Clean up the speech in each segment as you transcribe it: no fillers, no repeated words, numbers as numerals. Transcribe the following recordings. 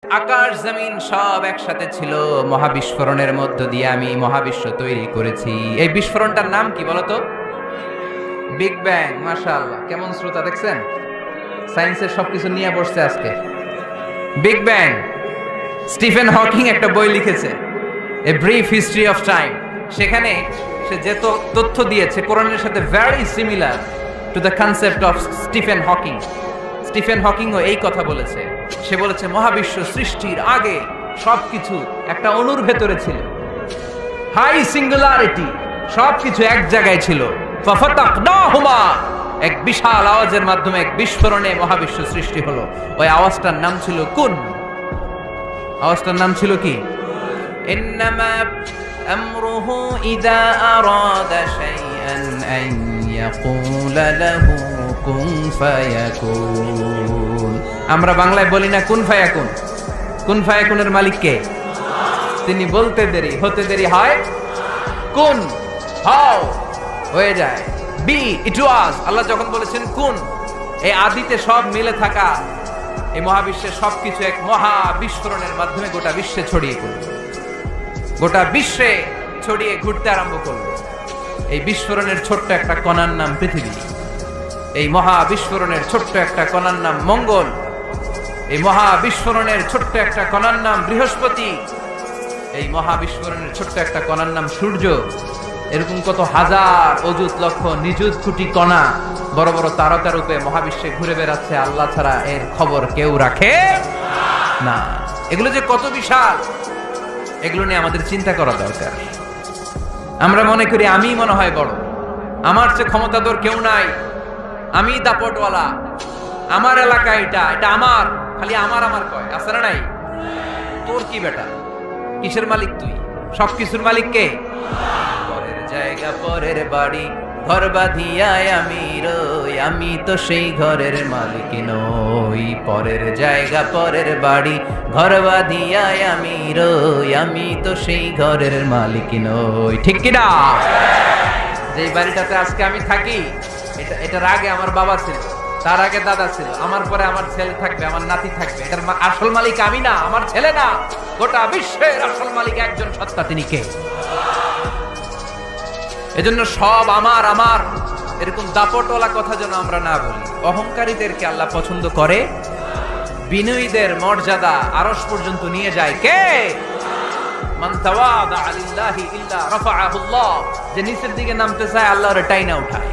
আকাশ জমিন সব একসাথে ছিল, মহাবিস্ফোরণের মধ্য দিয়ে আমি মহাবিশ্ব তৈরি করেছি। এই বিস্ফোরণটার নাম কি বলতো? Big bang. মাশাআল্লাহ, কেমন শ্রোতা দেখছেন? সায়েন্সের সবকিছু নিয়ে বসছে আজকে। Big bang. স্টিফেন হকিং একটা বই লিখেছে, A Brief History of Time. সেখানে সে যে তথ্য দিয়েছে কোরআনের সাথে very similar to the concept of Stephen Hawking. Stephen হকিংও এই কথা বলেছে। সে বলেছে মহাবিশ্ব সৃষ্টির আগে সবকিছু একটা অণুর ভেতরে ছিল, হাই সিঙ্গুলারিটি, সবকিছু এক জায়গায় ছিল। ফাফাতাকনাহুমা, এক বিশাল আওয়াজের মাধ্যমে এক বিস্ফোরণে মহাবিশ্ব সৃষ্টি হলো। ওই আওয়াজটার নাম ছিল কুন। আওয়াজটার নাম ছিল কি? ইন্নামা আমরুহু ইযা আরাদা শাইআন আন ইয়াকুলা লাহু কুন ফায়াকুন। আমরা বাংলায় বলি না কুন ফায়াকুন? কুন ফায়াকুনের মালিক কে? তিনি বলতে দেরি হতে দেরি হয়, কুন হাও হয়ে যায়। বি ইট ওয়াজ। আল্লাহ যখন বলেছেন কুন, এই আদিতে সব মিলে থাকা এই মহাবিশ্বের সবকিছু এক মহা বিস্ফোরণের মাধ্যমে গোটা বিশ্বে ছড়িয়ে পড়ল, গোটা বিশ্বে ছড়িয়ে ঘুরতে আরম্ভ করলো। এই বিস্ফোরণের ছোট্ট একটা কণার নাম পৃথিবী। এই মহা বিস্ফোরণের ছোট্ট একটা কণার নাম মঙ্গল। এই মহা বিস্ফোরণের ছোট্ট একটা কণার নাম বৃহস্পতি। এই মহা বিস্ফোরণের ছোট্ট একটা কণার নাম সূর্য। এরকম কত হাজার অযুত লক্ষ নিযুত কোটি কণা বড় বড় তারকা রূপে মহাবিশ্বে ঘুরে বেড়াচ্ছে। আল্লাহ ছাড়া এর খবর কেউ রাখে না। এগুলো যে কত বিশাল, এগুলো নিয়ে আমাদের চিন্তা করা দরকার। আমরা মনে করি আমি মনে হয় বড়, আমার চেয়ে ক্ষমতাধর কেউ নাই, আমি দাপটওয়ালা, আমার এলাকা এটা আমার, খালি আমার আমার কয়, আছে না নাই? তোর কি বেটা? কিসের মালিক তুই? সবকিছুর মালিক কে? পরের জায়গা পরের বাড়ি, ঘর বাঁধিয়ায় আমি রই, আমি তো সেই ঘরের মালিক নই। পরের জায়গা পরের বাড়ি, ঘর বাঁধিয়ায় আমি রই, আমি তো সেই ঘরের মালিক নই। ঠিক কিনা? যেই বাড়িটাতে আজকে আমি থাকি, এটার আগে আমার বাবা ছিল, তার আগে দাদা ছিল, আমার পরে আমার ছেলে থাকবে, আমার নাতি থাকবে। এটার আসল মালিক আমি না, আমার ছেলে না, গোটা বিশ্বের আসল মালিক একজন সত্তা। তিনি কে? এজন্য সব আমার আমার এরকম দাপটওয়ালা কথা যেন আমরা না বলি। অহংকারীদেরকে আল্লাহ পছন্দ করে, বিনয়ীদের মর্যাদা আরশ পর্যন্ত নিয়ে যায় কে? মান তাওয়াদা লিল্লাহি ইল্লা রাফাআহুল্লাহ। যে নিচের দিকে নামতে চায় আল্লাহ ওরে টাইনা উঠায়,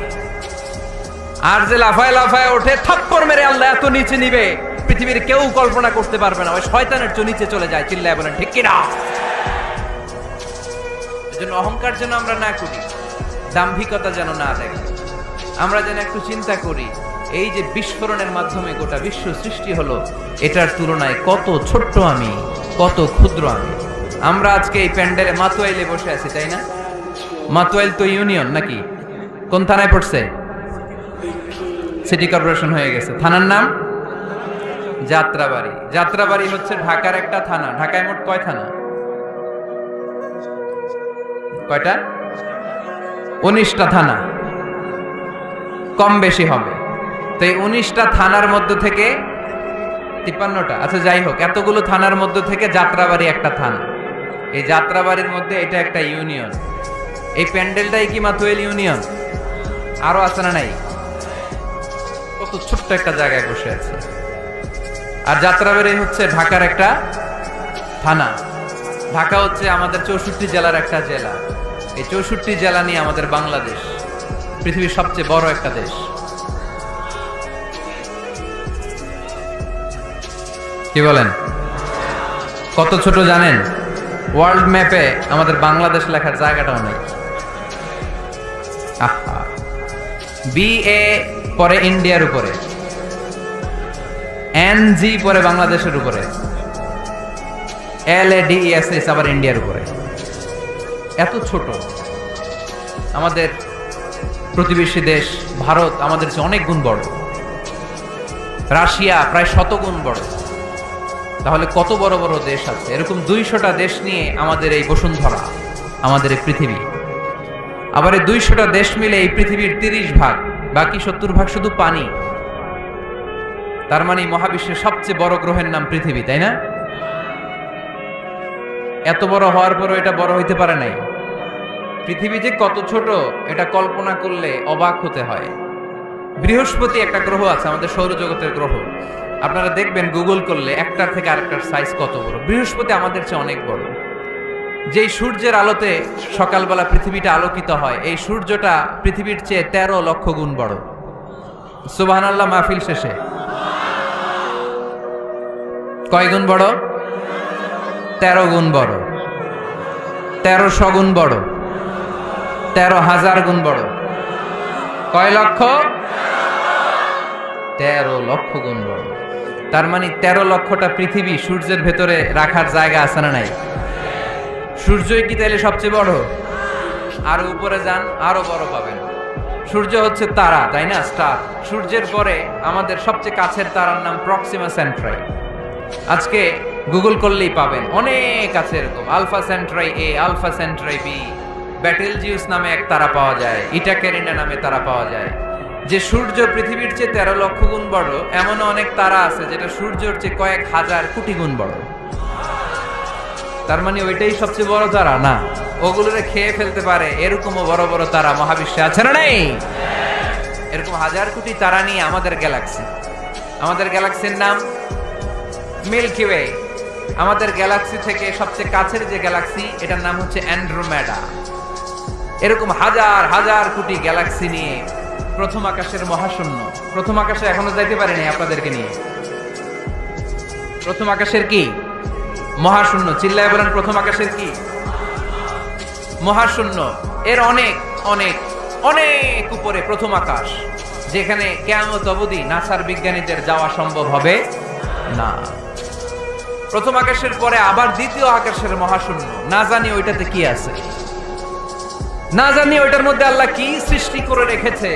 আর যে লাফায় লাফায় ওঠে থাপ্পড় মেরে আল্লাহ এত নিচে নিবে পৃথিবীর কেউ কল্পনা করতে পারবে না। ওই শয়তানের চেয়ে নিচে চলে যায়। চিল্লায় বলেন ঠিক কিনা? এজন্য অহংকার যেন আমরা না করি, দাম্ভিকতা যেন না দেখি। আমরা যেন একটু চিন্তা করি, এই যে বিস্ফোরণের মাধ্যমে গোটা বিশ্ব সৃষ্টি হলো, এটার তুলনায় কত ছোট্ট আমি, কত ক্ষুদ্র আমি। আমরা আজকে এই প্যান্ডেলে মাতুয়াইলে বসে আছি, তাই না? মাতুয়াইল তো ইউনিয়ন নাকি? কোন থানায় পড়ছে? সিটি কর্পোরেশন হয়ে গেছে। থানার নাম যাত্রাবাড়ি। যাত্রাবাড়ি হচ্ছে ঢাকার একটা থানা। ঢাকায় মোট কয় থানা? কয়টা? 19টা থানা, কম বেশি হবে। তো এই 19টা থানার মধ্য থেকে 53টা, আচ্ছা যাই হোক, এতগুলো থানার মধ্য থেকে যাত্রাবাড়ি একটা থানা। এই যাত্রাবাড়ির মধ্যে এটা একটা ইউনিয়ন। এই প্যান্ডেলটাই কি মাতুয়াইল ইউনিয়ন? আরো আছে না নাই? কত ছোট্ট একটা জায়গায় বসে আছে। আর যাত্রাবাড়ি হচ্ছে ঢাকার একটা থানা। ঢাকা হচ্ছে আমাদের 64 জেলার একটা জেলা। এই 64 জেলা নিয়ে আমাদের বাংলাদেশ পৃথিবীর সবচেয়ে বড় একটা দেশ। কি বলেন? কত ছোট জানেন? ওয়ার্ল্ড ম্যাপে আমাদের বাংলাদেশ লেখার জায়গাটাও নেই। আহা, BA পরে ইন্ডিয়ার উপরে, NG পরে বাংলাদেশের উপরে, LADESS আবার ইন্ডিয়ার উপরে। এত ছোট। আমাদের প্রতিবেশী দেশ ভারত আমাদের চেয়ে অনেক গুণ বড়। রাশিয়া প্রায় 100 গুণ বড়। তাহলে কত বড় বড় দেশ আছে। এরকম 200টা দেশ নিয়ে আমাদের এই বসুন্ধরা, আমাদের এই পৃথিবী। আবার এই 200টা দেশ মিলে এই পৃথিবীর 30 ভাগ, বাকি 70 ভাগ শুধু পানি। তার মানে মহাবিশ্বের সবচেয়ে বড় গ্রহের নাম পৃথিবী, তাই না? এত বড় হওয়ার পরও এটা বড় হইতে পারে নাই। পৃথিবী যে কত ছোট এটা কল্পনা করলে অবাক হতে হয়। বৃহস্পতি একটা গ্রহ আছে, আমাদের সৌরজগতের গ্রহ। আপনারা দেখবেন গুগল করলে একটার থেকে আরেকটার সাইজ কত বড়। বৃহস্পতি আমাদের চেয়ে অনেক বড়। যেই সূর্যের আলোতে সকালবেলা পৃথিবীটা আলোকিত হয়, এই সূর্যটা পৃথিবীর চেয়ে 13 লক্ষ গুণ বড়। সুবহানাল্লাহ মাহফিল শেষে কয় গুণ বড়? 13 গুণ বড়, 1300 গুণ বড়, 13,000 গুণ বড়। কয় লক্ষ? 13 লক্ষ গুণ বড়। তার মানে 13 লক্ষটা পৃথিবী সূর্যের ভেতরে রাখার জায়গা আছে না নাই? সূর্যই কি তাইলে সবচেয়ে বড়? আরো উপরে যান, আরো বড় পাবেন। সূর্য হচ্ছে তারা, তাই না? স্টার। সূর্যের পরে আমাদের সবচেয়ে কাছের তারার নাম প্রক্সিমা সেন্ট্রাই। আজকে গুগল করলেই পাবেন, অনেক আছে এরকম। আলফা সেন্ট্রাই এ, আলফা সেন্ট্রাই বি, ব্যাটেলজিউস নামে এক তারা পাওয়া যায়, ইটাকেরিনা নামে তারা পাওয়া যায়। যে সূর্য পৃথিবীর চেয়ে 13 লক্ষ গুণ বড়, এমন অনেক তারা আছে যেটা সূর্যের চেয়ে কয়েক হাজার কোটি গুণ বড়। তার মানে ওইটাই সবচেয়ে বড় তারা না, ওগুলোরে খেয়ে ফেলতে পারে এরকমও বড় বড় তারা মহাবিশ্বে আছে না নাই? এরকম হাজার কোটি তারা নিয়ে আমাদের গ্যালাক্সি। আমাদের গ্যালাক্সির নাম মিল্কি ওয়ে। আমাদের গ্যালাক্সি থেকে সবচেয়ে কাছের যে গ্যালাক্সি, এটার নাম হচ্ছে অ্যান্ড্রোমেডা। এরকম হাজার হাজার কোটি গ্যালাক্সি নিয়ে প্রথম আকাশের মহাশূন্য। প্রথম আকাশে এখনো যাইতে পারিনি আপনাদেরকে নিয়ে। প্রথম আকাশের কি? মহাশূন্য। চিল্লায় বলেন প্রথম আকাশের কি? মহাশূন্য। এর অনেক অনেক অনেক উপরে প্রথম আকাশ, যেখানে কিয়ামত অবধি নাসার বিজ্ঞানীদের যাওয়া সম্ভব হবে না। প্রথম আকাশের পরে আবার দ্বিতীয় আকাশের মহাশূন্য। না জানি ওইটাতে কি আছে, না জানি ওইটার মধ্যে আল্লাহ কি সৃষ্টি করে রেখেছে।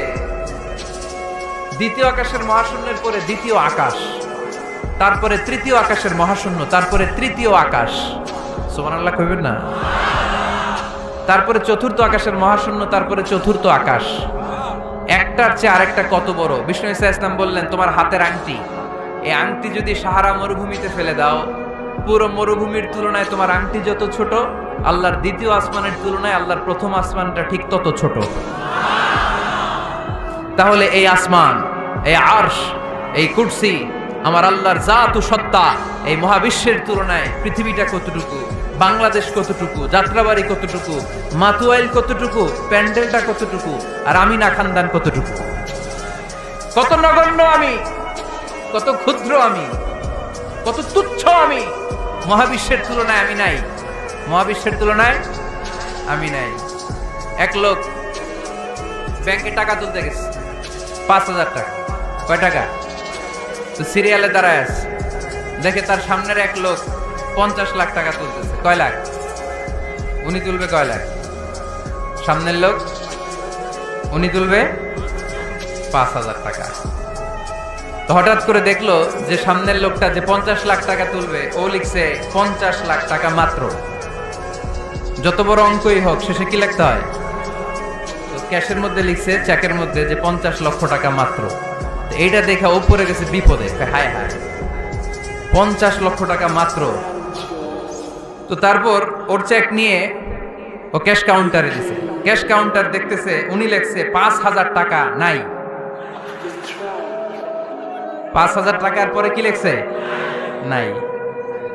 দ্বিতীয় আকাশের মহাশূন্যের পরে দ্বিতীয় আকাশ, তারপরে তৃতীয় আকাশের মহাশূন্য, তারপরে তৃতীয় আকাশ। সুবহানাল্লাহ কইবেন না? তারপরে চতুর্থ আকাশের মহাশূন্য, তারপরে চতুর্থ আকাশ। একটার চেয়ে আরেকটা কত বড়। বিষ্ণু ঈসা ইসলাম বললেন, তোমার হাতের আংটি, এই আংটি যদি সাহারা মরুভূমিতে ফেলে দাও, পুরো মরুভূমির তুলনায় তোমার আংটি যত ছোট, আল্লাহর দ্বিতীয় আসমানের তুলনায় আল্লাহর প্রথম আসমানটা ঠিক তত ছোট। তাহলে এই আসমান, এই আরশ, এই কুরসি, আমার আল্লাহর জাত ও সত্তা, এই মহাবিশ্বের তুলনায় পৃথিবীটা কতটুকু, বাংলাদেশ কতটুকু, যাত্রাবাড়ি কতটুকু, মাতুয়াইল কতটুকু, প্যান্ডেলটা কতটুকু, আর আমি না খানদান কতটুকু। কত নগণ্য আমি, কত ক্ষুদ্র আমি, কত তুচ্ছ আমি। মহাবিশ্বের তুলনায় আমি নাই, মহাবিশ্বের তুলনায় আমি নাই। এক লোক ব্যাংকে টাকা তুলতে গেছে, 5,000 টাকা। কয় টাকা? তো সিরিয়ালে দাঁড়ায় আছে, দেখে তার সামনের এক লোক 50 লাখ টাকা তুলতেছে। কয় লাখ? উনি তুলবে কয় লাখ? সামনের লোক উনি তুলবে 5,000 টাকা। তো হঠাৎ করে দেখলো যে সামনের লোকটা যে 50 লাখ টাকা তুলবে, ও লিখছে 50 লাখ টাকা মাত্র। যত বড় অঙ্কই হোক শেষে কি লিখতে হয়? তো ক্যাশের মধ্যে লিখছে, চেকের মধ্যে, যে 50 লক্ষ টাকা মাত্র। এইটা দেখে উপরে গেছে বিপদে, হায় হায় 50 লক্ষ টাকা মাত্র। তো তারপর ওর চেক নিয়ে ও ক্যাশ কাউন্টারে দিছে। ক্যাশ কাউন্টার দেখতেছে, উনি লেখছে 5,000 টাকা নাই। 5,000 টাকার পরে কি লেখছে? নাই।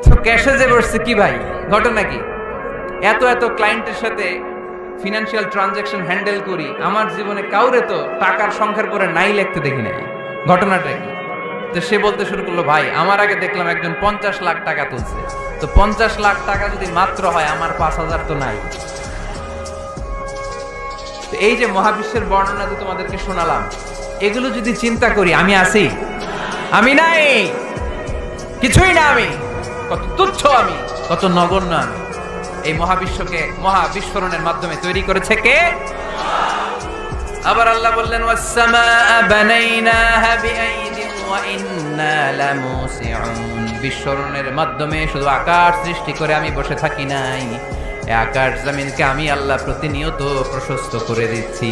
তো ক্যাশে যে বসছে, কি ভাই ঘটনা কি? এত এত ক্লায়েন্টের সাথে ফিনান্সিয়াল ট্রানজাকশন হ্যান্ডেল করি, আমার জীবনে কাউরে তো টাকার সংখ্যার পরে নাই লিখতে দেখি নাই, ঘটনাটা কি? তো সে বলতে শুরু করলো, ভাই আমার আগে দেখলাম একজন 50 লাখ টাকা তুলছে, তো 50 লাখ টাকা যদি মাত্র হয়, আমার 5,000 তো নাই। তো এই যে মহাবিশ্বের বর্ণনা যে তোমাদেরকে শোনালাম, এগুলো যদি চিন্তা করি, আমি আছি? আমি নাই, কিছুই না আমি, কত তুচ্ছ আমি, কত নগণ্য আমি। এই মহাবিশ্বকে মহাবিস্ফোরণের মাধ্যমে তৈরি করেছে কে? আবার আল্লাহ বললেন, ওয়াস-সামাআ বানাইনাহা বিআইদিন ওয়া ইন্না লামুসিউন। বিস্ফোরণের মাধ্যমে শুধু আকাশ সৃষ্টি করে আমি বসে থাকি নাই, এই আকাশ জমিনকে আমি আল্লাহ প্রতিনিয়ত প্রশস্ত করে দিচ্ছি।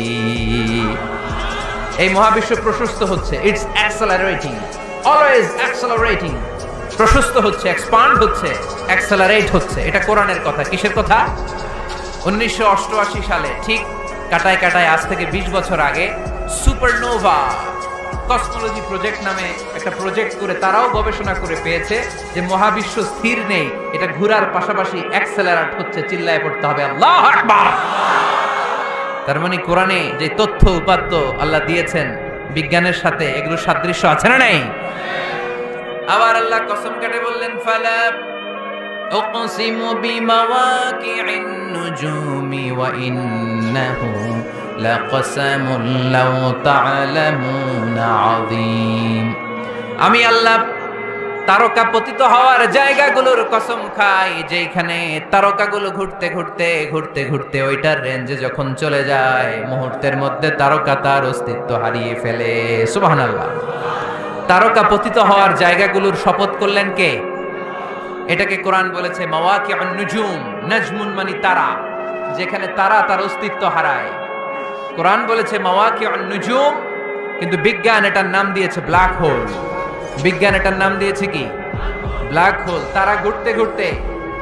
এই মহাবিশ্ব প্রশস্ত হচ্ছে, ইটস অ্যাক্সেলারেটিং, অলওয়েজ অ্যাক্সেলারেটিং। প্রশস্ত হচ্ছে, এক্সপান্ড হচ্ছে, অ্যাক্সেলারেট হচ্ছে। এটা কোরআনের কথা। কিসের কথা? 1988 সালে ঠিক কাটায় কাটায় আজ থেকে 20 বছর আগে সুপারনোভা কসমোলজি প্রজেক্ট নামে একটা প্রজেক্ট করে তারাও গবেষণা করে পেয়েছে যে মহাবিশ্ব স্থির নেই, এটা ঘোরার পাশাপাশি অ্যাক্সেলারেট হচ্ছে। চিল্লায় পড়তে হবে আল্লাহু আকবার। তার মানে কোরআনে যে তথ্য উপাত্ত আল্লাহ দিয়েছেন বিজ্ঞানের সাথে, এগুলো সাদৃশ্য আছে না নাই? আবার আল্লাহ কসম কেটে বললেন ফালা উকসিমু বিমাওয়াকি'ন নুজুমি ওয়া ইন্নাহু লাকসামুন লাউ তা'লামুনা আযীম। আমি আল্লাহ তারকা পতিত হওয়ার জায়গাগুলোর কসম খাই, যেখানে তারকাগুলো ঘুরতে ঘুরতে ঘুরতে ঘুরতে ওইটার রেঞ্জে যখন চলে যায় মুহূর্তের মধ্যে তারকা তার অস্তিত্ব হারিয়ে ফেলে। সুবহানাল্লাহ। তারকা পতিত হওয়ার জায়গাগুলোর শপথ করলেন কে? এটাকে কোরআন বলেছে মাওয়াকিউন নুজুম। নাজমুন মানে তারা, যেখানে তারা তার অস্তিত্ব হারায়। কোরআন বলেছে মাওয়াকিউন নুজুম, কিন্তু বিজ্ঞান এটার নাম দিয়েছে ব্ল্যাক হোল। বিজ্ঞান এটার নাম দিয়েছে কি? Black hole. তারা ঘুরতে ঘুরতে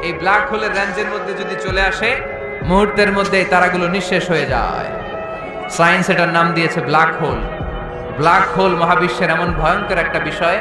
এই ব্ল্যাক হোলের রেঞ্জের মধ্যে যদি চলে আসে মুহূর্তের মধ্যে তারাগুলো নিঃশেষ হয়ে যায়। সায়েন্স এটার নাম দিয়েছে ব্ল্যাক হোল। ব্ল্যাক হোল মহাবিশ্বের এমন ভয়ঙ্কর একটা বিষয়